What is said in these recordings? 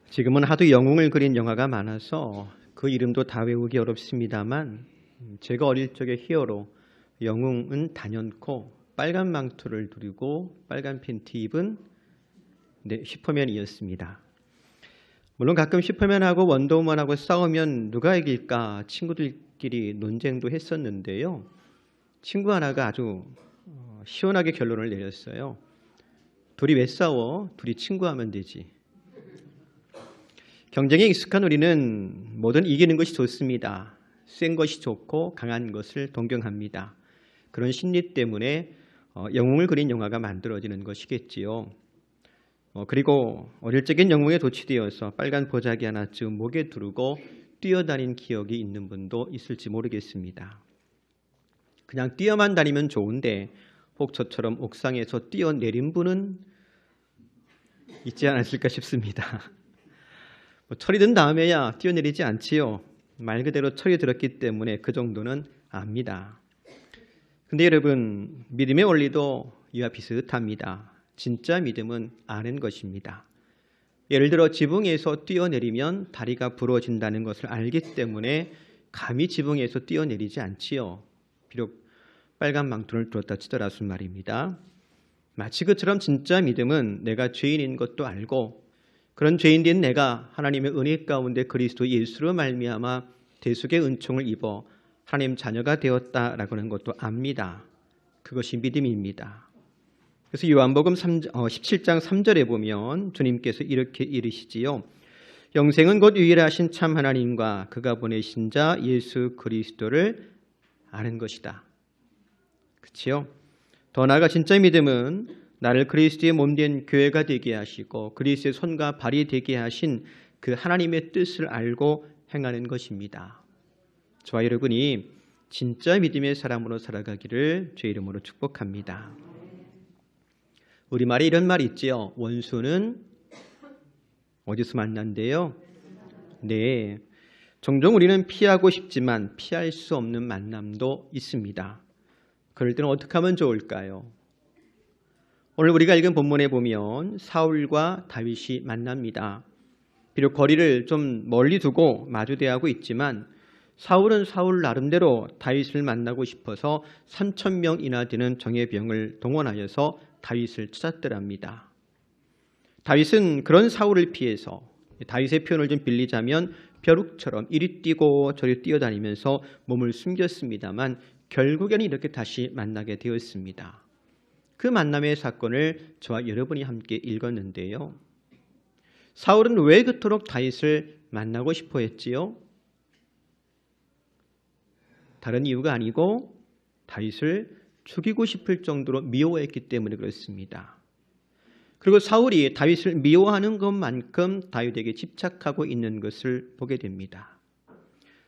지금은 하도 영웅을 그린 영화가 많아서 그 이름도 다 외우기 어렵습니다만 제가 어릴 적의 히어로 영웅은 단연코 빨간 망토를 두르고 빨간 팬티 입은 슈퍼맨이었습니다. 물론 가끔 슈퍼맨하고 원더우먼하고 싸우면 누가 이길까 친구들끼리 논쟁도 했었는데요. 친구 하나가 아주 시원하게 결론을 내렸어요. 둘이 왜 싸워? 둘이 친구하면 되지. 경쟁에 익숙한 우리는 뭐든 이기는 것이 좋습니다. 센 것이 좋고 강한 것을 동경합니다. 그런 심리 때문에 영웅을 그린 영화가 만들어지는 것이겠지요. 그리고 어릴 적엔 영웅에 도취되어서 빨간 보자기 하나쯤 목에 두르고 뛰어다닌 기억이 있는 분도 있을지 모르겠습니다. 그냥 뛰어만 다니면 좋은데 혹 저처럼 옥상에서 뛰어내린 분은 있지 않았을까 싶습니다. 철이 든 다음에야 뛰어내리지 않지요. 말 그대로 철이 들었기 때문에 그 정도는 압니다. 근데 여러분, 믿음의 원리도 이와 비슷합니다. 진짜 믿음은 아는 것입니다. 예를 들어 지붕에서 뛰어내리면 다리가 부러진다는 것을 알기 때문에 감히 지붕에서 뛰어내리지 않지요. 비록 빨간 망토를 들었다 치더라도 말입니다. 마치 그처럼 진짜 믿음은 내가 죄인인 것도 알고 그런 죄인된 내가 하나님의 은혜 가운데 그리스도 예수로 말미암아 대속의 은총을 입어 하나님 자녀가 되었다라고 하는 것도 압니다. 그것이 믿음입니다. 그래서 요한복음 17장 3절에 보면 주님께서 이렇게 이르시지요. 영생은 곧 유일하신 참 하나님과 그가 보내신 자 예수 그리스도를 아는 것이다. 그렇지요? 더 나아가 진짜 믿음은 나를 그리스도의 몸된 교회가 되게 하시고 그리스도의 손과 발이 되게 하신 그 하나님의 뜻을 알고 행하는 것입니다. 저와 여러분이 진짜 믿음의 사람으로 살아가기를 주의 이름으로 축복합니다. 우리말에 이런 말이 있지요. 원수는 어디서 만난대요? 네, 종종 우리는 피하고 싶지만 피할 수 없는 만남도 있습니다. 그럴 때는 어떻게 하면 좋을까요? 오늘 우리가 읽은 본문에 보면 사울과 다윗이 만납니다. 비록 거리를 좀 멀리 두고 마주대하고 있지만 사울은 사울 나름대로 다윗을 만나고 싶어서 3,000명이나 되는 정예병을 동원하여서 다윗을 찾았더랍니다. 다윗은 그런 사울을 피해서 다윗의 표현을 좀 빌리자면 벼룩처럼 이리 뛰고 저리 뛰어다니면서 몸을 숨겼습니다만 결국에는 이렇게 다시 만나게 되었습니다. 그 만남의 사건을 저와 여러분이 함께 읽었는데요. 사울은 왜 그토록 다윗을 만나고 싶어 했지요? 다른 이유가 아니고 다윗을 죽이고 싶을 정도로 미워했기 때문에 그렇습니다. 그리고 사울이 다윗을 미워하는 것만큼 다윗에게 집착하고 있는 것을 보게 됩니다.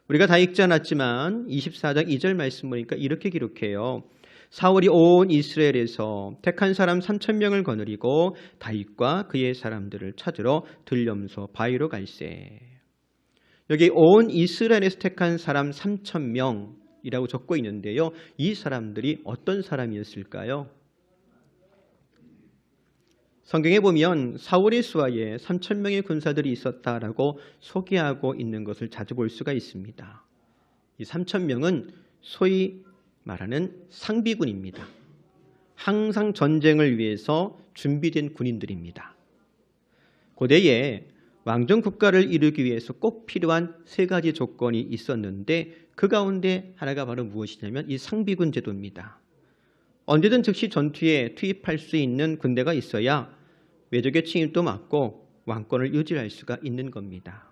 우리가 다 읽지 않았지만 24장 2절 말씀 보니까 이렇게 기록해요. 사울이 온 이스라엘에서 택한 사람 3,000명을 거느리고 다윗과 그의 사람들을 찾으러 들염소 바위로 갈새. 여기 온 이스라엘에서 택한 사람 3,000명이라고 적고 있는데요. 이 사람들이 어떤 사람이었을까요? 성경에 보면 사울의 수하에 3,000명의 군사들이 있었다라고 소개하고 있는 것을 자주 볼 수가 있습니다. 이 3,000명은 소위 말하는 상비군입니다. 항상 전쟁을 위해서 준비된 군인들입니다. 고대에 왕정 국가를 이루기 위해서 꼭 필요한 세 가지 조건이 있었는데 그 가운데 하나가 바로 무엇이냐면 이 상비군 제도입니다. 언제든 즉시 전투에 투입할 수 있는 군대가 있어야 외적의 침입도 막고 왕권을 유지할 수가 있는 겁니다.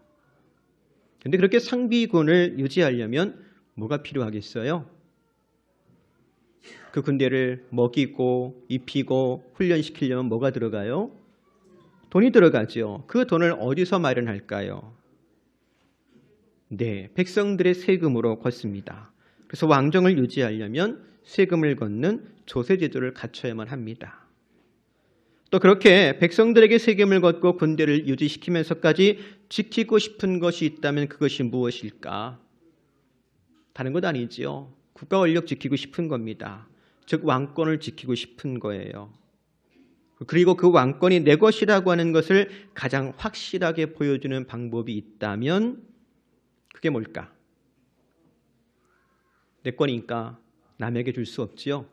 그런데 그렇게 상비군을 유지하려면 뭐가 필요하겠어요? 그 군대를 먹이고 입히고 훈련시키려면 뭐가 들어가요? 돈이 들어가죠. 그 돈을 어디서 마련할까요? 네, 백성들의 세금으로 걷습니다. 그래서 왕정을 유지하려면 세금을 걷는 조세제도를 갖춰야만 합니다. 또 그렇게 백성들에게 세금을 걷고 군대를 유지시키면서까지 지키고 싶은 것이 있다면 그것이 무엇일까? 다른 것 아니지요. 국가 권력 지키고 싶은 겁니다. 즉 왕권을 지키고 싶은 거예요. 그리고 그 왕권이 내 것이라고 하는 것을 가장 확실하게 보여주는 방법이 있다면 그게 뭘까? 내 거니까 남에게 줄 수 없지요.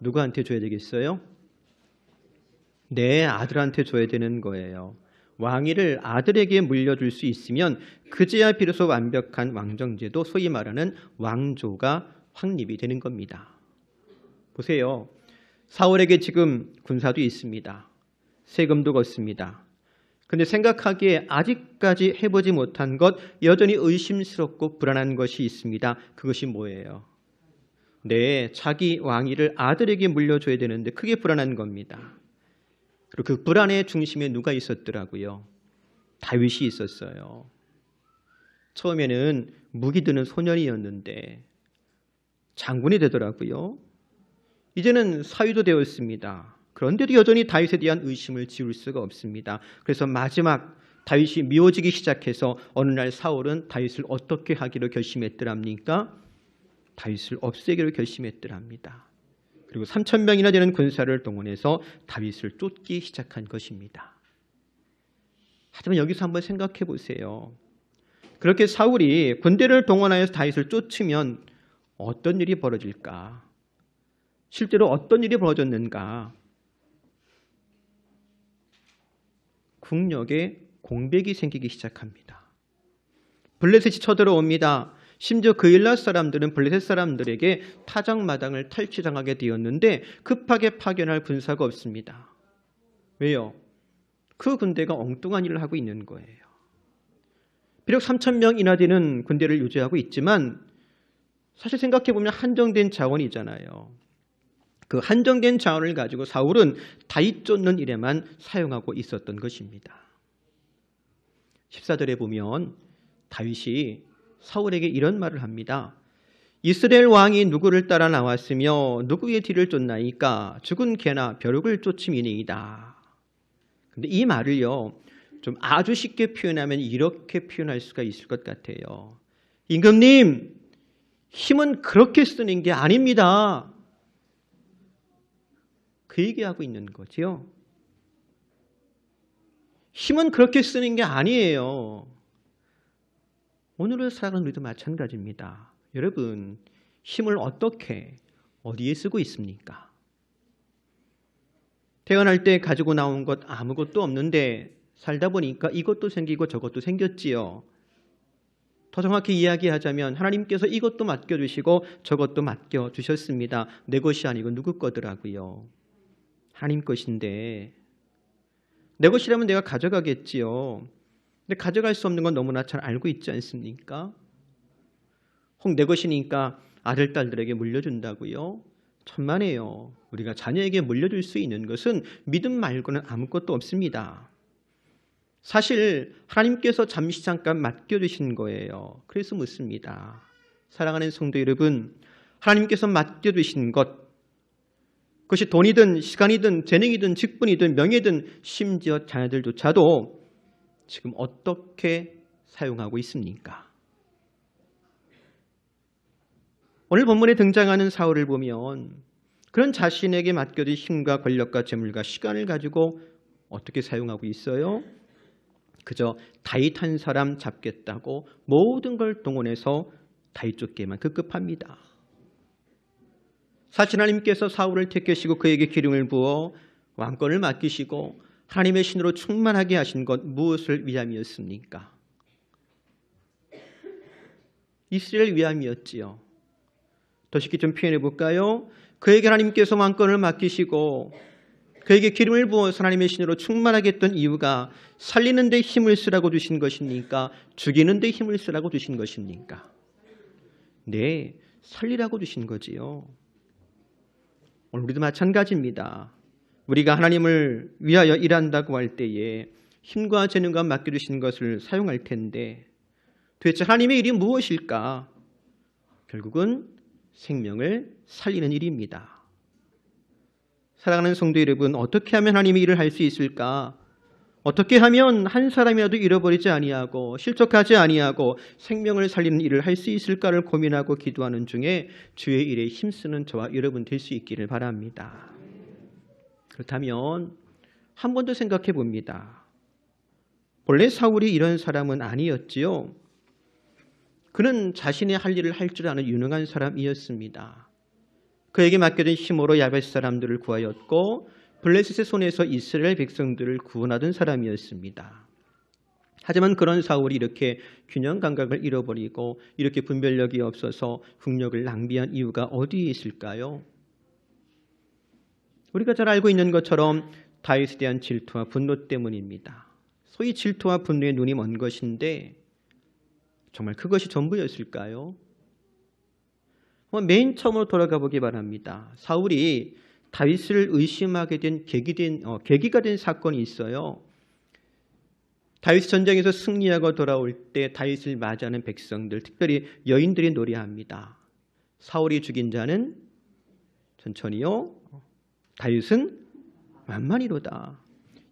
누구한테 줘야 되겠어요? 내 아들한테 줘야 되는 거예요. 왕위를 아들에게 물려줄 수 있으면 그제야 비로소 완벽한 왕정제도, 소위 말하는 왕조가 확립이 되는 겁니다. 보세요. 사울에게 지금 군사도 있습니다. 세금도 걷습니다. 그런데 생각하기에 아직까지 해보지 못한 것, 여전히 의심스럽고 불안한 것이 있습니다. 그것이 뭐예요? 네, 자기 왕위를 아들에게 물려줘야 되는데 그게 불안한 겁니다. 그리고 그 불안의 중심에 누가 있었더라고요? 다윗이 있었어요. 처음에는 무기 드는 소년이었는데 장군이 되더라고요. 이제는 사위도 되었습니다. 그런데도 여전히 다윗에 대한 의심을 지울 수가 없습니다. 그래서 마지막 다윗이 미워지기 시작해서 어느 날 사울은 다윗을 어떻게 하기로 결심했더랍니까? 다윗을 없애기로 결심했더랍니다. 그리고 3,000명이나 되는 군사를 동원해서 다윗을 쫓기 시작한 것입니다. 하지만 여기서 한번 생각해 보세요. 그렇게 사울이 군대를 동원하여서 다윗을 쫓으면 어떤 일이 벌어질까? 실제로 어떤 일이 벌어졌는가? 국력에 공백이 생기기 시작합니다. 블레셋이 쳐들어옵니다. 심지어 그 일날 사람들은 블레셋 사람들에게 타작마당을 탈취당하게 되었는데 급하게 파견할 군사가 없습니다. 왜요? 그 군대가 엉뚱한 일을 하고 있는 거예요. 비록 3,000명이나 되는 군대를 유지하고 있지만 사실 생각해보면 한정된 자원이잖아요. 그 한정된 자원을 가지고 사울은 다윗 쫓는 일에만 사용하고 있었던 것입니다. 14절에 보면 다윗이 사울에게 이런 말을 합니다. 이스라엘 왕이 누구를 따라 나왔으며 누구의 뒤를 쫓나이까? 죽은 개나 벼룩을 쫓음이니이다. 근데 이 말을요, 좀 아주 쉽게 표현하면 이렇게 표현할 수가 있을 것 같아요. 임금님, 힘은 그렇게 쓰는 게 아닙니다. 그 얘기하고 있는 거죠. 힘은 그렇게 쓰는 게 아니에요. 오늘을 살아가는 우리도 마찬가지입니다. 여러분, 힘을 어떻게, 어디에 쓰고 있습니까? 태어날 때 가지고 나온 것 아무것도 없는데 살다 보니까 이것도 생기고 저것도 생겼지요. 더 정확히 이야기하자면 하나님께서 이것도 맡겨주시고 저것도 맡겨주셨습니다. 내 것이 아니고 누구 거더라고요. 하나님 것인데 내 것이라면 내가 가져가겠지요. 근데 가져갈 수 없는 건 너무나 잘 알고 있지 않습니까? 혹 내 것이니까 아들, 딸들에게 물려준다고요? 천만에요. 우리가 자녀에게 물려줄 수 있는 것은 믿음 말고는 아무것도 없습니다. 사실 하나님께서 잠시 잠깐 맡겨주신 거예요. 그래서 묻습니다. 사랑하는 성도 여러분, 하나님께서 맡겨주신 것, 그것이 돈이든 시간이든 재능이든 직분이든 명예든 심지어 자녀들조차도 지금 어떻게 사용하고 있습니까? 오늘 본문에 등장하는 사울을 보면 그런 자신에게 맡겨진 힘과 권력과 재물과 시간을 가지고 어떻게 사용하고 있어요? 그저 다윗 한 사람 잡겠다고 모든 걸 동원해서 다윗 쫓기에만 급급합니다. 사실 하나님께서 사울을 택하시고 그에게 기름을 부어 왕권을 맡기시고 하나님의 신으로 충만하게 하신 것 무엇을 위함이었습니까? 이스라엘 위함이었지요. 더 쉽게 좀 표현해 볼까요? 그에게 하나님께서 왕권을 맡기시고 그에게 기름을 부어서 하나님의 신으로 충만하게 했던 이유가 살리는 데 힘을 쓰라고 주신 것입니까? 죽이는 데 힘을 쓰라고 주신 것입니까? 네, 살리라고 주신 거지요. 오늘 우리도 마찬가지입니다. 우리가 하나님을 위하여 일한다고 할 때에 힘과 재능과 맡겨주신 것을 사용할 텐데 도대체 하나님의 일이 무엇일까? 결국은 생명을 살리는 일입니다. 사랑하는 성도 여러분, 어떻게 하면 하나님의 일을 할 수 있을까? 어떻게 하면 한 사람이라도 잃어버리지 아니하고 실족하지 아니하고 생명을 살리는 일을 할 수 있을까를 고민하고 기도하는 중에 주의 일에 힘쓰는 저와 여러분 될 수 있기를 바랍니다. 그렇다면 한 번 더 생각해 봅니다. 본래 사울이 이런 사람은 아니었지요. 그는 자신의 할 일을 할 줄 아는 유능한 사람이었습니다. 그에게 맡겨진 힘으로 야벳 사람들을 구하였고 블레셋의 손에서 이스라엘 백성들을 구원하던 사람이었습니다. 하지만 그런 사울이 이렇게 균형 감각을 잃어버리고 이렇게 분별력이 없어서 국력을 낭비한 이유가 어디에 있을까요? 우리가 잘 알고 있는 것처럼 다윗에 대한 질투와 분노 때문입니다. 소위 질투와 분노에 눈이 먼 것인데 정말 그것이 전부였을까요? 맨 처음으로 돌아가 보기 바랍니다. 사울이 다윗을 의심하게 된 계기가 된 사건이 있어요. 다윗 전쟁에서 승리하고 돌아올 때 다윗을 맞이하는 백성들, 특별히 여인들이 노래합니다. 사울이 죽인 자는 천천히요, 다윗은 만만히로다.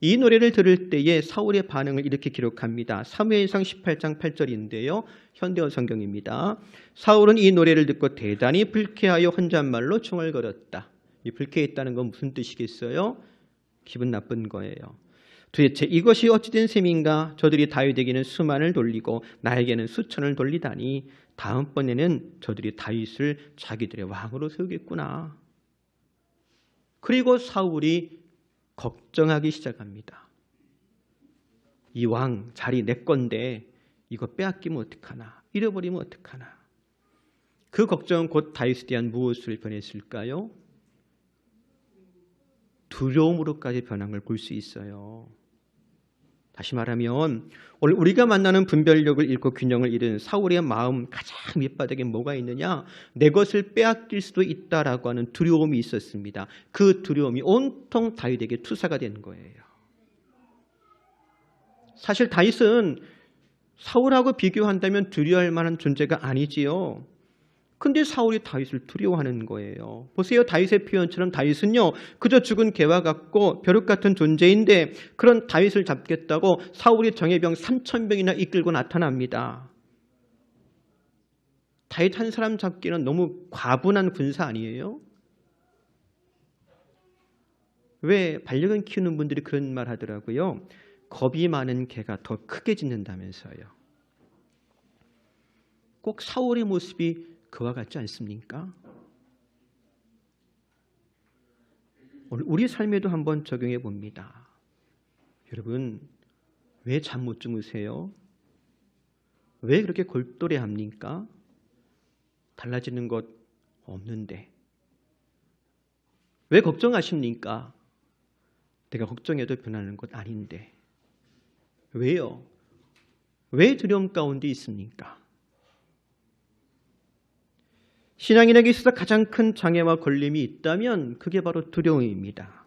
이 노래를 들을 때에 사울의 반응을 이렇게 기록합니다. 사무엘상 18장 8절인데요. 현대어 성경입니다. 사울은 이 노래를 듣고 대단히 불쾌하여 혼잣말로 총을 걸었다. 이 불쾌했다는 건 무슨 뜻이겠어요? 기분 나쁜 거예요. 도대체 이것이 어찌된 셈인가? 저들이 다윗에게는 수만을 돌리고 나에게는 수천을 돌리다니 다음번에는 저들이 다윗을 자기들의 왕으로 세우겠구나. 그리고 사울이 걱정하기 시작합니다. 이 왕 자리 내 건데 이거 빼앗기면 어떡하나, 잃어버리면 어떡하나. 그 걱정은 곧 다윗에 대한 무엇을 변했을까요? 두려움으로까지 변한 걸 볼 수 있어요. 다시 말하면 오늘 우리가 만나는 분별력을 잃고 균형을 잃은 사울의 마음 가장 밑바닥에 뭐가 있느냐? 내 것을 빼앗길 수도 있다라고 하는 두려움이 있었습니다. 그 두려움이 온통 다윗에게 투사가 된 거예요. 사실 다윗은 사울하고 비교한다면 두려워할 만한 존재가 아니지요. 근데 사울이 다윗을 두려워하는 거예요. 보세요. 다윗의 표현처럼 다윗은요, 그저 죽은 개와 같고 벼룩 같은 존재인데 그런 다윗을 잡겠다고 사울이 정예병 3,000명이나 이끌고 나타납니다. 다윗 한 사람 잡기는 너무 과분한 군사 아니에요? 왜 반려견 키우는 분들이 그런 말 하더라고요. 겁이 많은 개가 더 크게 짖는다면서요. 꼭 사울의 모습이 그와 같지 않습니까? 우리 삶에도 한번 적용해 봅니다. 여러분, 왜 잠 못 주무세요? 왜 그렇게 골똘해합니까? 달라지는 것 없는데. 왜 걱정하십니까? 내가 걱정해도 변하는 것 아닌데. 왜요? 왜 두려움 가운데 있습니까? 신앙인에게 있어서 가장 큰 장애와 걸림이 있다면 그게 바로 두려움입니다.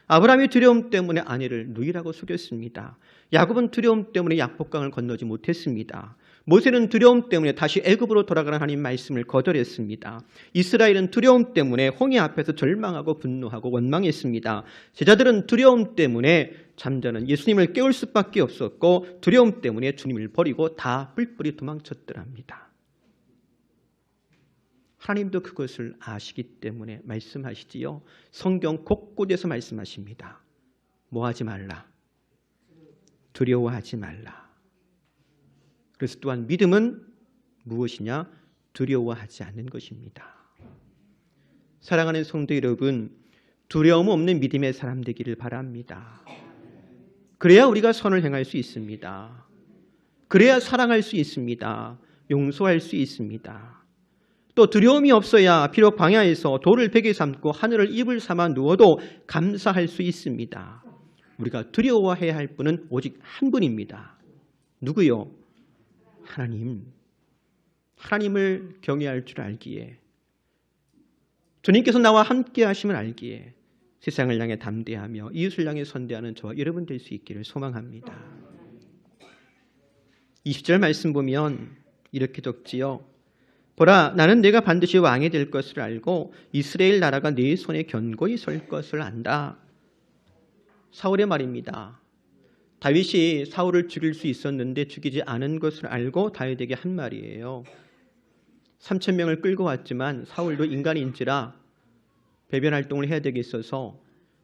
아브라함이 두려움 때문에 아내를 누이라고 속였습니다. 야곱은 두려움 때문에 약복강을 건너지 못했습니다. 모세는 두려움 때문에 다시 애굽으로 돌아가는 하나님 말씀을 거절했습니다. 이스라엘은 두려움 때문에 홍해 앞에서 절망하고 분노하고 원망했습니다. 제자들은 두려움 때문에 잠자는 예수님을 깨울 수밖에 없었고 두려움 때문에 주님을 버리고 다 뿔뿔이 도망쳤더랍니다. 하나님도 그것을 아시기 때문에 말씀하시지요. 성경 곳곳에서 말씀하십니다. 뭐 하지 말라? 두려워하지 말라. 그래서 또한 믿음은 무엇이냐? 두려워하지 않는 것입니다. 사랑하는 성도 여러분, 두려움 없는 믿음의 사람 되기를 바랍니다. 그래야 우리가 선을 행할 수 있습니다. 그래야 사랑할 수 있습니다. 용서할 수 있습니다. 또 두려움이 없어야 비록 광야에서 돌을 베개 삼고 하늘을 이불 삼아 누워도 감사할 수 있습니다. 우리가 두려워해야 할 분은 오직 한 분입니다. 누구요? 하나님. 하나님을 경외할 줄 알기에, 주님께서 나와 함께 하심을 알기에 세상을 향해 담대하며 이웃을 향해 선대하는 저와 여러분 될 수 있기를 소망합니다. 20절 말씀 보면 이렇게 적지요. 보라, 나는 내가 반드시 왕이 될 것을 알고 이스라엘 나라가 네 손에 견고히 설 것을 안다. 사울의 말입니다. 다윗이 사울을 죽일 수 있었는데 죽이지 않은 것을 알고 다윗에게 한 말이에요. 3,000명을 끌고 왔지만 사울도 인간인지라 배변 활동을 해야 되겠어서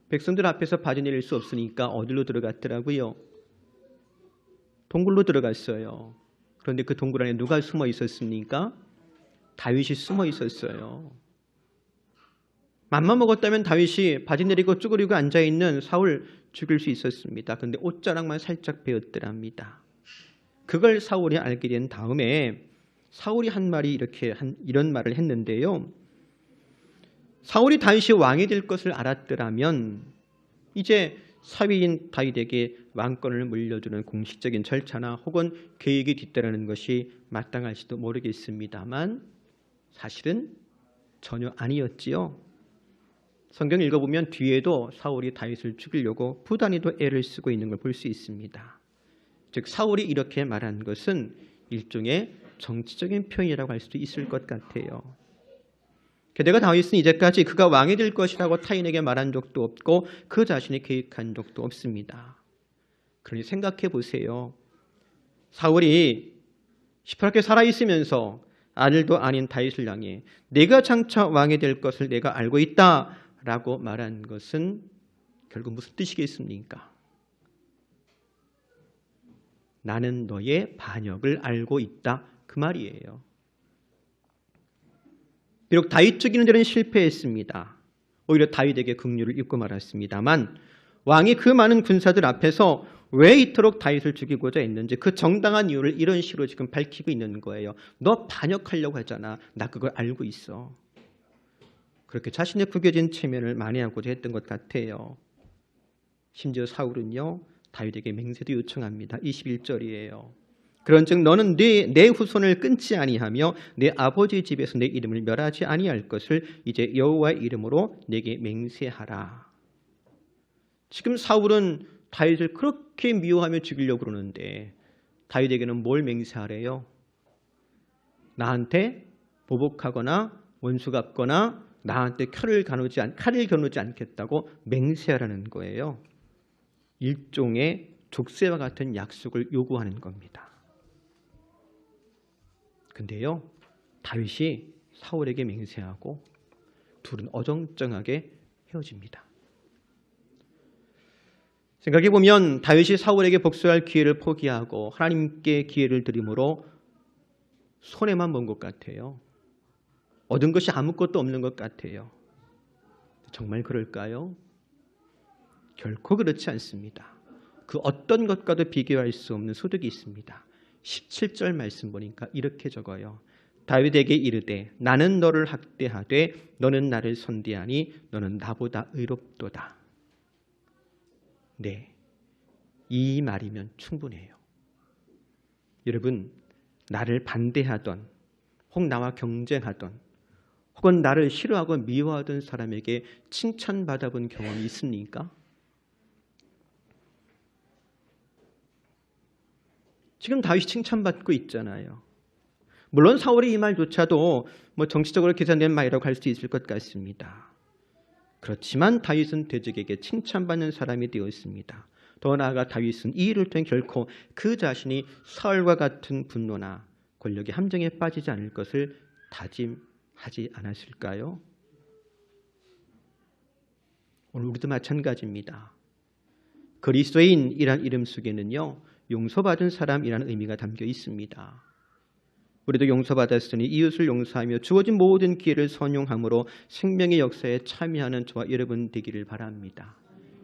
백성들 앞에서 바지 내릴 수 없으니까 어디로 들어갔더라고요? 동굴로 들어갔어요. 그런데 그 동굴 안에 누가 숨어 있었습니까? 다윗이 숨어 있었어요. 맘만 먹었다면 다윗이 바지 내리고 쭈그리고 앉아있는 사울 죽일 수 있었습니다. 그런데 옷자락만 살짝 베었더랍니다. 그걸 사울이 알게 된 다음에 사울이 한 말이 이런 말을 했는데요. 사울이 다윗이 왕이 될 것을 알았더라면 이제 사위인 다윗에게 왕권을 물려주는 공식적인 절차나 혹은 계획이 뒤따르는 것이 마땅할지도 모르겠습니다만 사실은 전혀 아니었지요. 성경 읽어보면 뒤에도 사울이 다윗을 죽이려고 부단히도 애를 쓰고 있는 걸 볼 수 있습니다. 즉 사울이 이렇게 말한 것은 일종의 정치적인 표현이라고 할 수도 있을 것 같아요. 게다가 다윗은 이제까지 그가 왕이 될 것이라고 타인에게 말한 적도 없고 그 자신이 계획한 적도 없습니다. 그러니 생각해 보세요. 사울이 시퍼렇게 살아있으면서 아들도 아닌 다윗을 향해 내가 장차 왕이 될 것을 내가 알고 있다라고 말한 것은 결국 무슨 뜻이겠습니까? 나는 너의 반역을 알고 있다 그 말이에요. 비록 다윗 죽이는 데는 실패했습니다. 오히려 다윗에게 긍휼을 입고 말았습니다만 왕이 그 많은 군사들 앞에서 왜 이토록 다윗을 죽이고자 했는지 그 정당한 이유를 이런 식으로 지금 밝히고 있는 거예요. 너 반역하려고 하잖아. 나 그걸 알고 있어. 그렇게 자신의 구겨진 체면을 만회하고자 했던 것 같아요. 심지어 사울은요. 다윗에게 맹세도 요청합니다. 21절이에요. 그런즉 너는 내 후손을 끊지 아니하며 내 아버지 집에서 내 이름을 멸하지 아니할 것을 이제 여호와의 이름으로 내게 맹세하라. 지금 사울은 다윗을 그렇게 미워하며 죽이려고 그러는데 다윗에게는 뭘 맹세하래요? 나한테 보복하거나 원수 갚거나 나한테 칼을 겨누지 않겠다고 맹세하라는 거예요. 일종의 족쇄와 같은 약속을 요구하는 겁니다. 근데요, 다윗이 사울에게 맹세하고 둘은 어정쩡하게 헤어집니다. 생각해보면 다윗이 사울에게 복수할 기회를 포기하고 하나님께 기회를 드림으로 손해만 본 것 같아요. 얻은 것이 아무것도 없는 것 같아요. 정말 그럴까요? 결코 그렇지 않습니다. 그 어떤 것과도 비교할 수 없는 소득이 있습니다. 17절 말씀 보니까 이렇게 적어요. 다윗에게 이르되 나는 너를 학대하되 너는 나를 선대하니 너는 나보다 의롭도다. 네, 이 말이면 충분해요. 여러분, 나를 반대하던 혹 나와 경쟁하던 혹은 나를 싫어하고 미워하던 사람에게 칭찬받아본 경험이 있습니까? 지금 다윗이 칭찬받고 있잖아요. 물론 사울이 이 말조차도 정치적으로 계산된 말이라고 할 수 있을 것 같습니다. 그렇지만 다윗은 대적에게 칭찬받는 사람이 되었습니다. 더 나아가 다윗은 이 일을 통해 결코 그 자신이 사울과 같은 분노나 권력의 함정에 빠지지 않을 것을 다짐하지 않았을까요? 오늘 우리도 마찬가지입니다. 그리스도인이란 이름 속에는요, 용서받은 사람이라는 의미가 담겨 있습니다. 우리도 용서받았으니 이웃을 용서하며 주어진 모든 기회를 선용함으로 생명의 역사에 참여하는 저와 여러분 되기를 바랍니다.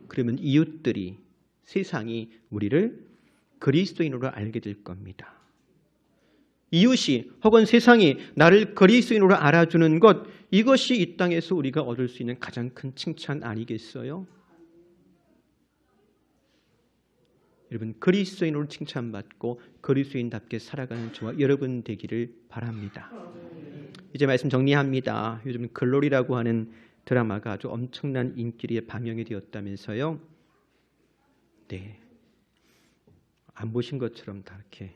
그러면 이웃들이, 세상이 우리를 그리스도인으로 알게 될 겁니다. 이웃이 혹은 세상이 나를 그리스도인으로 알아주는 것, 이것이 이 땅에서 우리가 얻을 수 있는 가장 큰 칭찬 아니겠어요? 여러분, 그리스도인으로 칭찬받고 그리스도인답게 살아가는 저와 여러분 되기를 바랍니다. 이제 말씀 정리합니다. 요즘 글로리라고 하는 드라마가 아주 엄청난 인기에 방영이 되었다면서요. 네, 안 보신 것처럼 다 이렇게.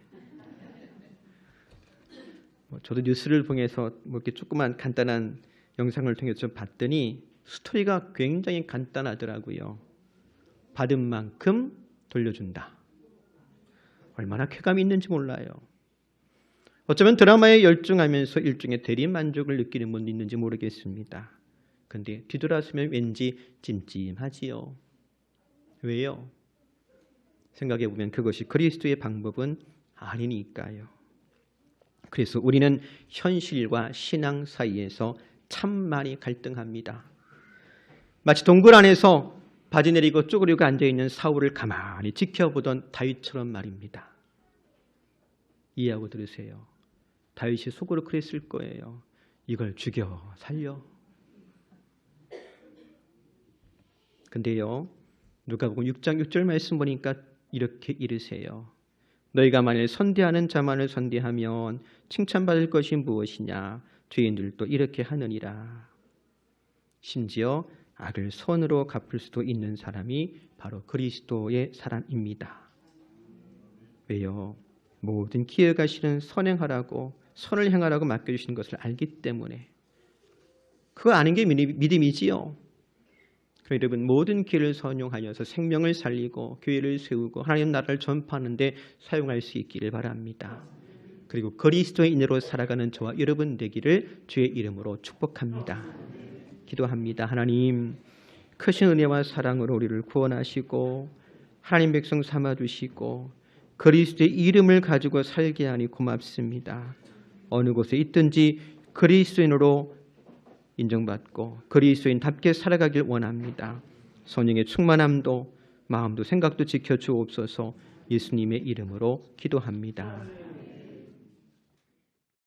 저도 뉴스를 통해서 이렇게 조그만 간단한 영상을 통해서 좀 봤더니 스토리가 굉장히 간단하더라고요. 받은 만큼 돌려준다. 얼마나 쾌감이 있는지 몰라요. 어쩌면 드라마에 열중하면서 일종의 대리만족을 느끼는 분도 있는지 모르겠습니다. 근데 뒤돌아서면 왠지 찜찜하지요. 왜요? 생각해 보면 그것이 그리스도의 방법은 아니니까요. 그래서 우리는 현실과 신앙 사이에서 참 많이 갈등합니다. 마치 동굴 안에서 바지 내리고 쪼그리고 앉아있는 사울을 가만히 지켜보던 다윗처럼 말입니다. 이해하고 들으세요. 다윗이 속으로 그랬을 거예요. 이걸 죽여 살려. 근데요, 누가복음 6장 6절 말씀 보니까 이렇게 이르세요. 너희가 만일 선대하는 자만을 선대하면 칭찬받을 것이 무엇이냐? 죄인들도 이렇게 하느니라. 심지어 악을 선으로 갚을 수도 있는 사람이 바로 그리스도의 사람입니다. 왜요? 모든 기회가 실은 선행하라고, 선을 행하라고 맡겨주신 것을 알기 때문에. 그거 아는 게 믿음이지요. 여러분, 모든 기회를 선용하여서 생명을 살리고 교회를 세우고 하나님 나라를 전파하는 데 사용할 수 있기를 바랍니다. 그리고 그리스도의 인으로 살아가는 저와 여러분 되기를 주의 이름으로 축복합니다. 기도합니다. 하나님, 크신 은혜와 사랑으로 우리를 구원하시고 하나님 백성 삼아주시고 그리스도의 이름을 가지고 살게 하니 고맙습니다. 어느 곳에 있든지 그리스도인으로 인정받고 그리스도인답게 살아가길 원합니다. 성령의 충만함도 마음도 생각도 지켜주옵소서. 예수님의 이름으로 기도합니다.